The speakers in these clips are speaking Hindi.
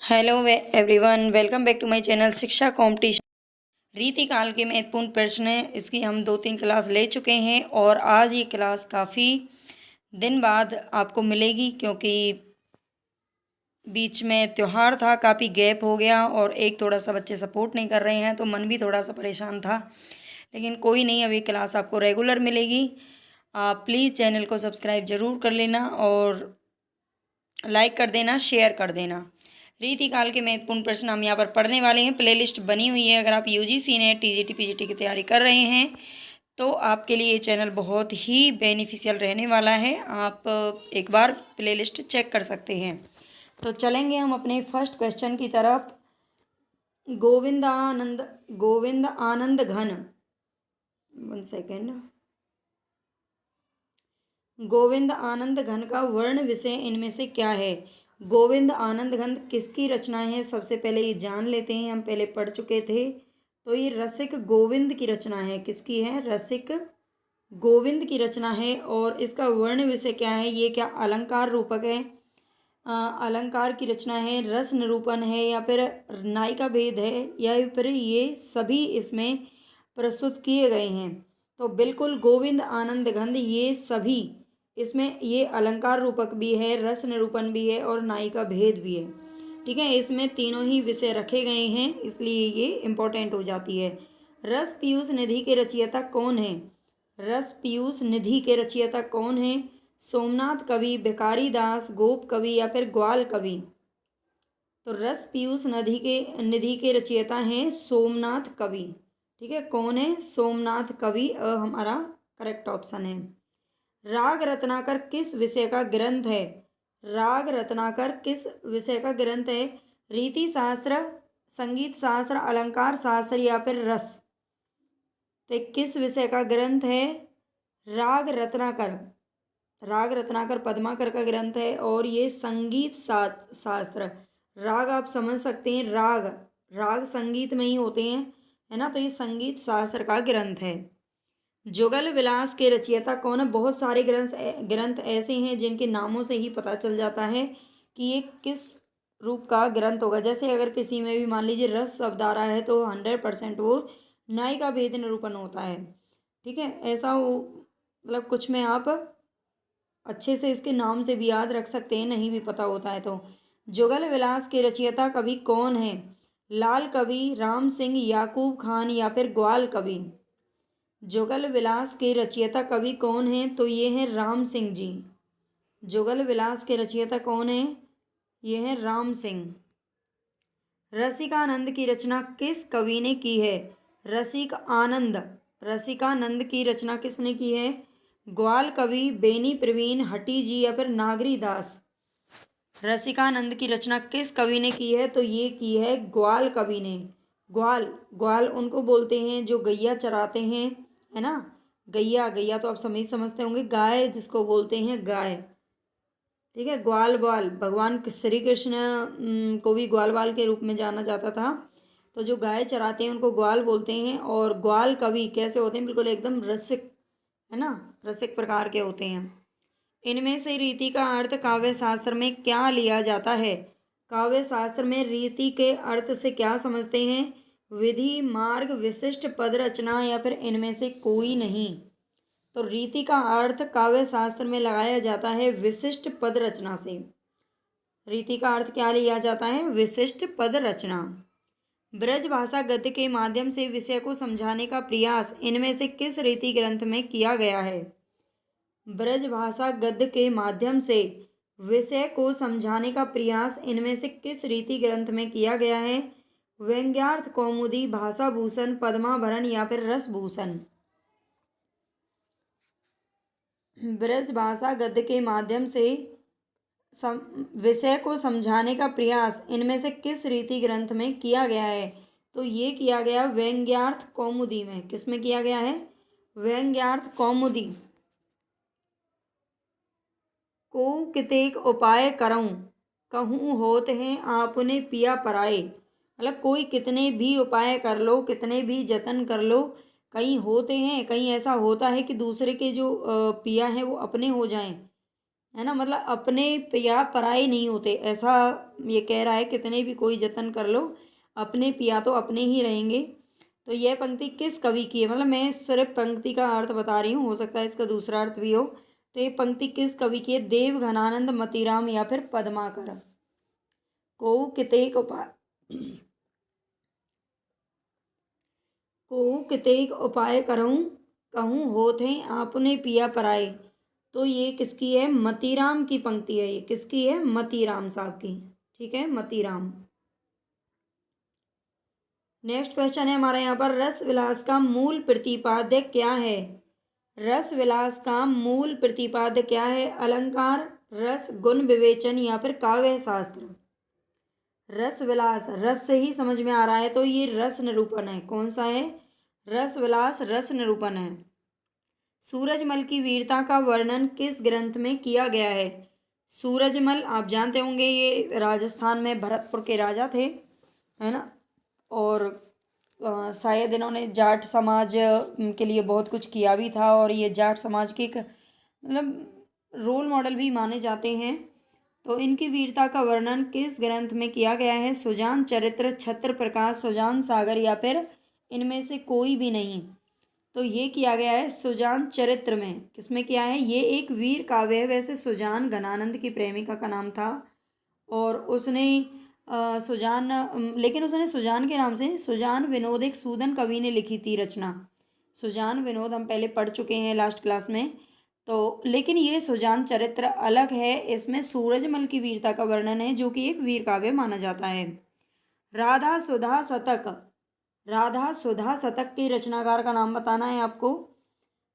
Hello everyone, welcome back to my channel Shiksha competition. रीतिकाल के महत्वपूर्ण प्रश्न हैं, इसकी हम 2-3 क्लास ले चुके हैं और आज ये क्लास काफ़ी दिन बाद आपको मिलेगी क्योंकि बीच में त्यौहार था, काफ़ी गैप हो गया और एक थोड़ा सा बच्चे सपोर्ट नहीं कर रहे हैं तो मन भी थोड़ा सा परेशान था। लेकिन कोई नहीं, अभी क्लास आपको रेगुलर मिलेगी। आप प्लीज़ चैनल को सब्सक्राइब ज़रूर कर लेना और लाइक कर देना, शेयर कर देना। रीतिकाल के महत्वपूर्ण प्रश्न हम यहाँ पर पढ़ने वाले हैं। प्लेलिस्ट बनी हुई है। अगर आप यूजीसी नेट टीजीटी पीजीटी की तैयारी कर रहे हैं तो आपके लिए ये चैनल बहुत ही बेनिफिशियल रहने वाला है। आप एक बार प्लेलिस्ट चेक कर सकते हैं। तो चलेंगे हम अपने फर्स्ट क्वेश्चन की तरफ। गोविंद आनंद घन, 1 सेकेंड। गोविंद आनंद घन का वर्ण विषय इनमें से क्या है? गोविंद आनंद घन किसकी रचनाएं हैं? सबसे पहले ये जान लेते हैं, हम पहले पढ़ चुके थे। तो ये रसिक गोविंद की रचना है। किसकी है? रसिक गोविंद की रचना है। और इसका वर्ण विषय क्या है? ये क्या अलंकार रूपक है? अलंकार की रचना है, रस निरूपण है, या फिर नायिका भेद है, या फिर ये सभी इसमें प्रस्तुत किए गए हैं? तो बिल्कुल गोविंद आनंद घन ये सभी इसमें, ये अलंकार रूपक भी है, रस निरूपण भी है और नायिका भेद भी है। ठीक है, इसमें तीनों ही विषय रखे गए हैं, इसलिए ये इम्पोर्टेंट हो जाती है। रस पीयूष निधि के रचयिता कौन है? रस पीयूष निधि के रचयिता कौन है? सोमनाथ कवि, भिखारी दास, गोप कवि, या फिर ग्वाल कवि? तो रस पीयूष निधि के रचयिता हैं सोमनाथ कवि। ठीक है, कौन है? सोमनाथ कवि हमारा करेक्ट ऑप्शन है। राग रत्नाकर किस विषय का ग्रंथ है? राग रत्नाकर किस विषय का ग्रंथ है? रीति शास्त्र, संगीत शास्त्र, अलंकार शास्त्र, या फिर रस? तो किस विषय का ग्रंथ है राग रत्नाकर? राग रत्नाकर पद्माकर का ग्रंथ है और ये संगीत शास्त्र। राग आप समझ सकते हैं, राग राग संगीत में ही होते हैं, है ना। तो ये संगीत शास्त्र का ग्रंथ है। जुगल विलास के रचयिता कौन है? बहुत सारे ग्रंथ ऐसे हैं जिनके नामों से ही पता चल जाता है कि ये किस रूप का ग्रंथ होगा। जैसे अगर किसी में भी मान लीजिए रस शब्द आ रहा है तो 100% वो नायिका भेद निरूपण होता है। ठीक है, ऐसा वो मतलब कुछ में आप अच्छे से इसके नाम से भी याद रख सकते हैं, नहीं भी पता होता है तो। जुगल विलास के रचयिता कवि कौन है? लाल कवि, राम सिंह, याकूब खान, या फिर ग्वाल कवि? जुगल विलास के रचयिता कवि कौन है? तो ये हैं राम सिंह जी। जुगल विलास के रचयिता कौन है? ये हैं राम सिंह। रसिकानंद की रचना किस कवि ने की है? रसिकानंद की रचना किसने की है? ग्वाल कवि, बेनी प्रवीण, हटी जी, या फिर नागरी दास? रसिकानंद की रचना किस कवि ने की है? तो ये की है ग्वाल कवि ने। ग्वाल ग्वाल उनको बोलते हैं जो गैया चराते हैं, है ना। गैया गैया तो आप समझते होंगे, गाय जिसको बोलते हैं गाय। ठीक है, ग्वाल बाल, भगवान श्री कृष्ण को भी ग्वाल बाल के रूप में जाना जाता था। तो जो गाय चराते हैं उनको ग्वाल बोलते हैं। और ग्वाल कवि कैसे होते हैं? बिल्कुल एकदम रसिक, है ना, रसिक प्रकार के होते हैं। इनमें से रीति का अर्थ काव्य शास्त्र में क्या लिया जाता है? काव्य शास्त्र में रीति के अर्थ से क्या समझते हैं? विधि, मार्ग, विशिष्ट पद रचना, या फिर इनमें से कोई नहीं? तो रीति का अर्थ काव्य शास्त्र में लगाया जाता है विशिष्ट पद रचना से। रीति का अर्थ क्या लिया जाता है? विशिष्ट पद रचना। ब्रज भाषा गद्य के माध्यम से विषय को समझाने का प्रयास इनमें से किस रीति ग्रंथ में किया गया है? ब्रज भाषा गद्य के माध्यम से विषय को समझाने का प्रयास इनमें से किस रीति ग्रंथ में किया गया है? व्यंग्यार्थ कौमुदी, भाषा भूषण, पद्माभरण, या फिर रसभूषण? ब्रज भाषा गद्य के माध्यम से विषय को समझाने का प्रयास इनमें से किस रीति ग्रंथ में किया गया है? तो ये किया गया व्यंग्यार्थ कौमुदी में। किस में किया गया है? व्यंग्यार्थ कौमुदी। को कितेक उपाय करऊं, कहूँ होत हैं आपने पिया पराए। मतलब कोई कितने भी उपाय कर लो, कितने भी जतन कर लो, कहीं होते हैं, कहीं ऐसा होता है कि दूसरे के जो पिया हैं वो अपने हो जाएं, है ना, मतलब अपने पिया पराए नहीं होते, ऐसा ये कह रहा है। कितने भी कोई जतन कर लो, अपने पिया तो अपने ही रहेंगे। तो यह पंक्ति किस कवि की है, मतलब मैं सिर्फ पंक्ति का अर्थ बता रही हूँ, हो सकता है इसका दूसरा अर्थ भी हो। तो ये पंक्ति किस कवि की है? देव घनानंद मतीराम या फिर पद्माकर। को कितेक उपाय को कितेक उपाय करऊँ कहूँ होत हैं आपने पिया पराए। तो ये किसकी है? मतीराम की पंक्ति है। ये किसकी है? मतीराम साहब की। ठीक है, मतीराम। नेक्स्ट क्वेश्चन है हमारा यहाँ पर, रस विलास का मूल प्रतिपाद्य क्या है? रस विलास का मूल प्रतिपाद्य क्या है? अलंकार, रस, गुण विवेचन या फिर काव्य शास्त्र। रस विलास, रस से ही समझ में आ रहा है, तो ये रस निरूपण है। कौन सा है? रस विलास रस निरूपण है। सूरजमल की वीरता का वर्णन किस ग्रंथ में किया गया है? सूरजमल आप जानते होंगे, ये राजस्थान में भरतपुर के राजा थे, है ना। और शायद इन्होंने जाट समाज के लिए बहुत कुछ किया भी था, और ये जाट समाज के एक मतलब रोल मॉडल भी माने जाते हैं। तो इनकी वीरता का वर्णन किस ग्रंथ में किया गया है? सुजान चरित्र, छत्र प्रकाश, सुजान सागर या फिर इनमें से कोई भी नहीं। तो ये किया गया है सुजान चरित्र में। किसमें किया है? ये एक वीर काव्य है। वैसे सुजान घनानंद की प्रेमिका का नाम था, और उसने सुजान लेकिन उसने सुजान के नाम से सुजान विनोद एक सूदन कवि ने लिखी थी रचना। सुजान विनोद हम पहले पढ़ चुके हैं लास्ट क्लास में। तो लेकिन ये सुजान चरित्र अलग है, इसमें सूरजमल की वीरता का वर्णन है, जो कि एक वीर काव्य माना जाता है। राधा सुधा शतक, राधा सुधा शतक के रचनाकार का नाम बताना है आपको।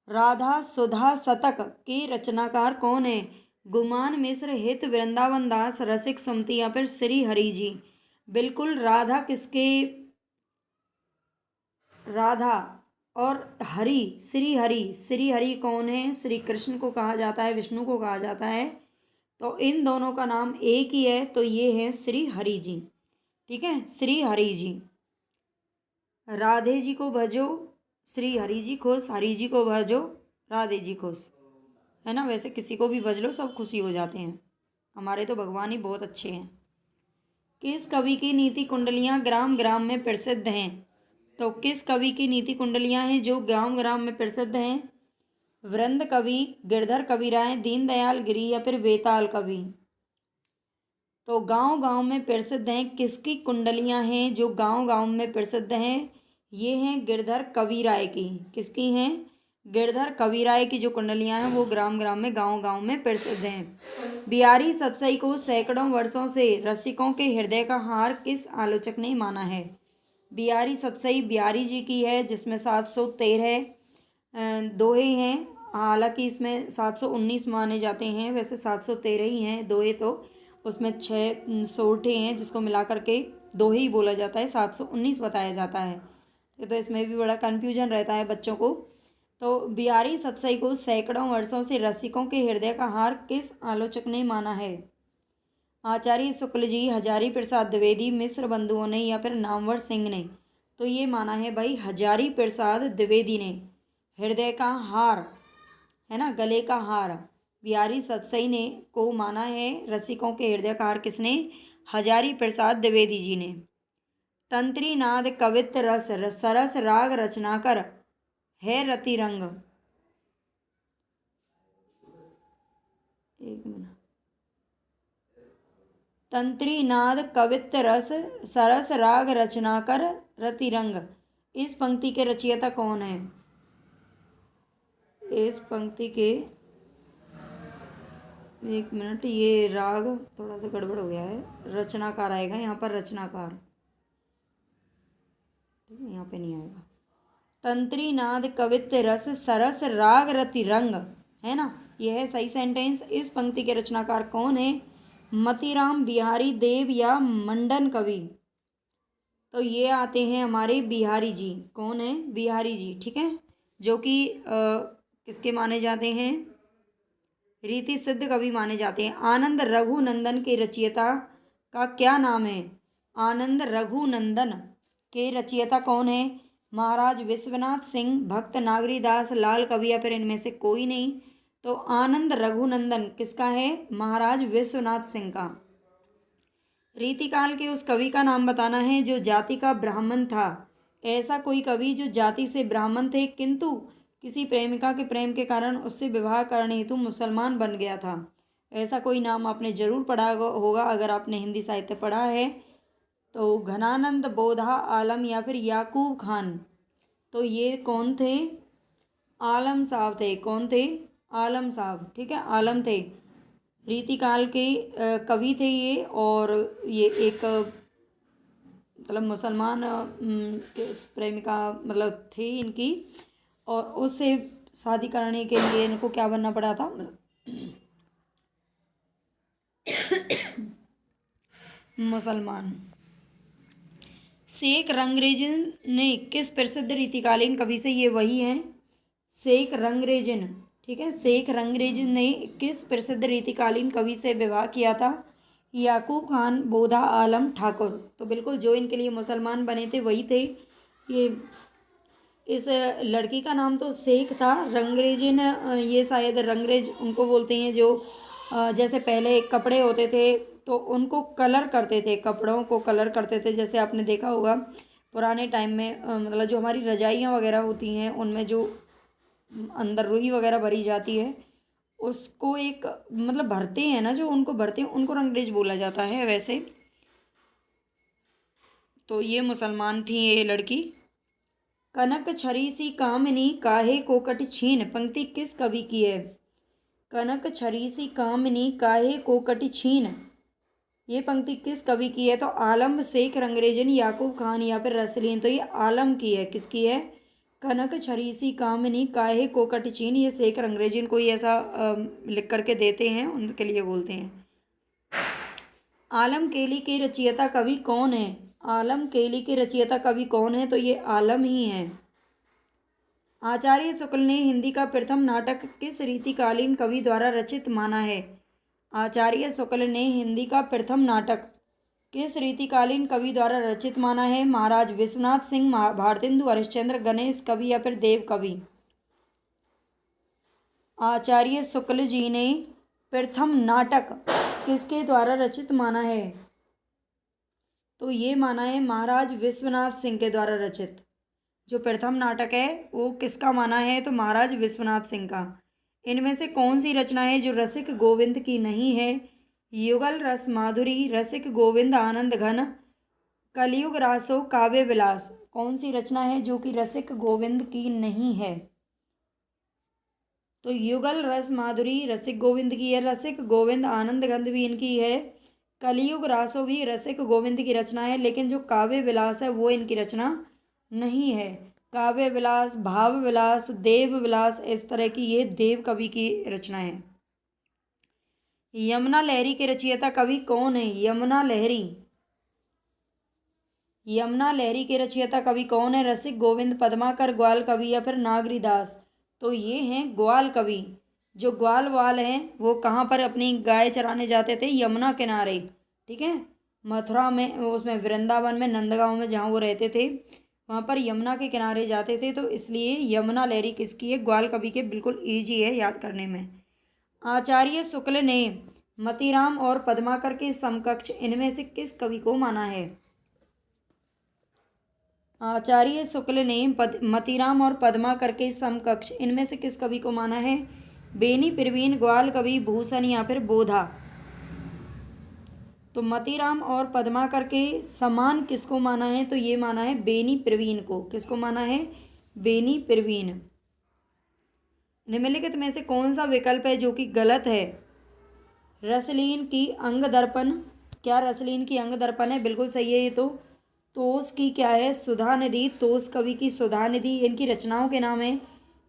राधा सुधा शतक के रचनाकार कौन है? गुमान मिश्र, हित वृंदावन दास, रसिक सुमति या फिर श्री हरि जी। बिल्कुल, राधा किसके? राधा और हरि, श्री हरि। श्री हरि कौन है? श्री कृष्ण को कहा जाता है, विष्णु को कहा जाता है। तो इन दोनों का नाम एक ही है, तो ये है श्री हरि जी। ठीक है, श्री हरि जी। राधे जी को भजो, श्री हरि जी खुश, हरि जी को भजो, राधे जी खुश। है ना, वैसे किसी को भी भज लो सब खुशी हो जाते हैं। हमारे तो भगवान ही बहुत अच्छे हैं। किस कवि की नीति कुंडलियाँ ग्राम ग्राम में प्रसिद्ध हैं? तो किस कवि की नीति कुंडलियाँ हैं जो ग्राम ग्राम में प्रसिद्ध हैं? वृंद कवि, गिरधर कविराय, दीनदयाल गिरी या फिर बेताल कवि। तो गांव गांव में प्रसिद्ध हैं। किसकी कुंडलियां हैं जो गांव गांव में प्रसिद्ध हैं? ये हैं गिरधर कविराय की। किसकी हैं? गिरधर कविराय की जो कुंडलियां हैं वो ग्राम ग्राम में, गांव गांव में प्रसिद्ध हैं। बिहारी सतसई को सैकड़ों वर्षों से रसिकों के हृदय का हार किस आलोचक ने माना है? बिहारी सतसई बिहारी जी की है, जिसमें 713 दोहे हैं। हालांकि इसमें 719 माने जाते हैं, वैसे 713 ही हैं दोहे। तो उसमें 6 सोरठे हैं, जिसको मिला करके दोहे ही बोला जाता है, 719 बताया जाता है। तो इसमें भी बड़ा कन्फ्यूजन रहता है बच्चों को। तो बिहारी सतसई को सैकड़ों वर्षों से रसिकों के हृदय का हार किस आलोचक ने माना है? आचार्य शुक्ल जी, हजारी प्रसाद द्विवेदी, मिश्र बंधुओं ने या फिर नामवर सिंह ने। तो ये माना है भाई हजारी प्रसाद द्विवेदी ने। हृदय का हार, है ना, गले का हार, बिहारी सतसई ने को माना है। रसिकों के हृदय का हार किसने? हजारी प्रसाद द्विवेदी जी ने। तंत्री नाद कवित्त रस, सरस राग रचनाकर है रति रंग। एक मिनट। तंत्री नाद कवित्त रस, सरस राग रचनाकर रति रंग। इस पंक्ति के रचयिता कौन है? इस पंक्ति के, एक मिनट, ये राग थोड़ा सा गड़बड़ हो गया है। रचनाकार आएगा यहाँ पर, रचनाकार, ठीक है, यहाँ पे नहीं आएगा। तंत्री नाद कवित्त रस, सरस राग रति रंग, है ना, यह है सही सेंटेंस। इस पंक्ति के रचनाकार कौन है? मतीराम, बिहारी देव या मंडन कवि। तो ये आते हैं हमारे बिहारी जी। कौन है? बिहारी जी, ठीक है, जो कि किसके माने जाते हैं? रीति सिद्ध कवि माने जाते हैं। आनंद रघुनंदन के रचयिता का क्या नाम है? आनंद रघुनंदन के रचयिता कौन है? महाराज विश्वनाथ सिंह, भक्त नागरीदास, लाल कवि या फिर इनमें से कोई नहीं। तो आनंद रघुनंदन किसका है? महाराज विश्वनाथ सिंह का। रीतिकाल के उस कवि का नाम बताना है जो जाति का ब्राह्मण था। ऐसा कोई कवि जो जाति से ब्राह्मण थे किंतु किसी प्रेमिका के प्रेम के कारण उससे विवाह करने हेतु मुसलमान बन गया था। ऐसा कोई नाम आपने जरूर पढ़ा होगा अगर आपने हिंदी साहित्य पढ़ा है। तो घनानंद बोधा आलम या फिर याकूब खान। तो ये कौन थे? आलम साहब थे। कौन थे? आलम साहब। ठीक है, आलम थे। रीतिकाल के कवि थे ये, और ये एक मतलब मुसलमान प्रेमिका मतलब थी इनकी, और उससे शादी करने के लिए इनको क्या बनना पड़ा था? मुसलमान। शेख रंगरेजन ने किस प्रसिद्ध रीतिकालीन कवि से, ये वही हैं शेख रंगरेजन। ठीक है, शेख रंगरेजन ने किस प्रसिद्ध रीतिकालीन कवि से विवाह किया था? याकूब खान बोधा आलम ठाकुर। तो बिल्कुल जो इनके लिए मुसलमान बने थे वही थे ये। इस लड़की का नाम तो शेख था। रंगरेजन ये शायद रंगरेज उनको बोलते हैं जो जैसे पहले कपड़े होते थे तो उनको कलर करते थे, कपड़ों को कलर करते थे। जैसे आपने देखा होगा पुराने टाइम में मतलब जो हमारी रजाइयाँ वगैरह होती हैं उनमें जो अंदर रुई वगैरह भरी जाती है उसको एक मतलब भरते हैं ना, जो उनको भरते हैं उनको रंगरेज बोला जाता है वैसे। तो ये मुसलमान थी ये लड़की। कनक छरी सी कामिनी काहे कोकट छीन पंक्ति किस कवि की है? कनक छरी सी कामिनी काहे कोकट छीन, ये पंक्ति किस कवि की है? तो आलम, शेख रंगरेजन, याकूब खान या फिर रसलीन। तो ये आलम की है। किसकी है? कनक छरी सी कामिनी काहे कोकट छीन, ये शेख रंगरेजन कोई ऐसा लिख करके देते हैं उनके लिए बोलते हैं। आलम केली के रचयिता कवि कौन है? आलम केली के रचयिता कवि कौन है? तो ये आलम ही है। आचार्य शुक्ल ने हिंदी का प्रथम नाटक किस रीतिकालीन कवि द्वारा रचित माना है? आचार्य शुक्ल ने हिंदी का प्रथम नाटक किस रीतिकालीन कवि द्वारा रचित माना है? महाराज विश्वनाथ सिंह, भारतेंदु हरिश्चंद्र, गणेश कवि या फिर देव कवि। आचार्य शुक्ल जी ने प्रथम नाटक किसके द्वारा रचित माना है? तो ये माना है महाराज विश्वनाथ सिंह के द्वारा रचित। जो प्रथम नाटक है वो किसका माना है? तो महाराज विश्वनाथ सिंह का। इनमें से कौन सी रचना है जो रसिक गोविंद की नहीं है? युगल रस माधुरी, रसिक गोविंद आनंद घन, कलयुग रासो, काव्य विलास। कौन सी रचना है जो कि रसिक गोविंद की नहीं है? तो युगल रस माधुरी रसिक गोविंद की है, रसिक गोविंद आनंद घन भी इनकी है, कलयुग रासो भी रसिक गोविंद की रचना है, लेकिन जो काव्य विलास है वो इनकी रचना नहीं है। काव्य विलास, भाव विलास, देव विलास, इस तरह की ये देव कवि की रचना है। यमुना लहरी के रचयिता कवि कौन है? यमुना लहरी। यमुना लहरी के रचयिता कवि कौन है? रसिक गोविंद, पद्माकर, ग्वाल कवि या फिर नागरीदास। तो ये हैं ग्वाल कवि। जो ग्वाल वाल हैं वो कहाँ पर अपनी गाय चराने जाते थे? यमुना किनारे। ठीक है, मथुरा में, उसमें वृंदावन में, नंदगांव में जहाँ वो रहते थे वहाँ पर यमुना के किनारे जाते थे। तो इसलिए यमुना लहरी किसकी है? ग्वाल कवि के। बिल्कुल ईजी है याद करने में। आचार्य शुक्ल ने मतीराम और पद्माकर के समकक्ष इनमें से किस कवि को माना है? आचार्य शुक्ल ने मतीराम और पद्माकर के समकक्ष इनमें से किस कवि को माना है? बेनी प्रवीण, ग्वाल कवि, भूषण या फिर बोधा। तो मतीराम और पद्माकर के समान किसको माना है? तो ये माना है बेनी प्रवीण को। किसको माना है? बेनी प्रवीण। निम्नलिखित में से कौन सा विकल्प है जो कि गलत है? रसलीन की अंग दर्पण। क्या रसलीन की अंग दर्पण है? बिल्कुल सही है ये तो। तोस की क्या है? सुधा निधि। तोस कवि की सुधा निधि। इनकी रचनाओं के नाम है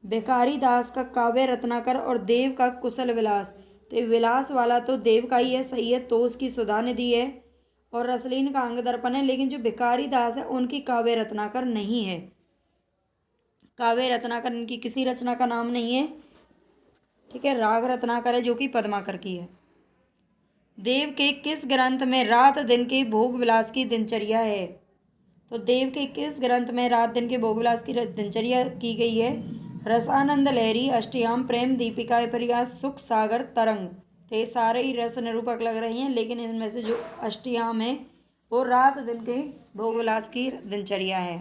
भिखारी दास का काव्य रत्नाकर और देव का कुशल विलास। तो विलास वाला तो देव का ही है, सही है। तोस की सुधा निधि है और रसलीन का अंग दर्पण है, लेकिन जो भिखारी दास है उनकी काव्य रत्नाकर नहीं है। काव्य रत्नाकर इनकी किसी रचना का नाम नहीं है। ठीक है, राग रत्नाकर है जो कि पद्माकर की है। देव के किस ग्रंथ में रात दिन के भोग विलास की दिनचर्या है? तो देव के किस ग्रंथ में रात दिन के भोग विलास की दिनचर्या की गई है? रसानंद लहरी, अष्टयाम, प्रेम, दीपिका, प्रयास, सुख सागर, तरंग। तो ये सारे ही रस निरूपक लग रही हैं, लेकिन इनमें से जो अष्टयाम है वो रात दिन के भोग विलास की दिनचर्या है।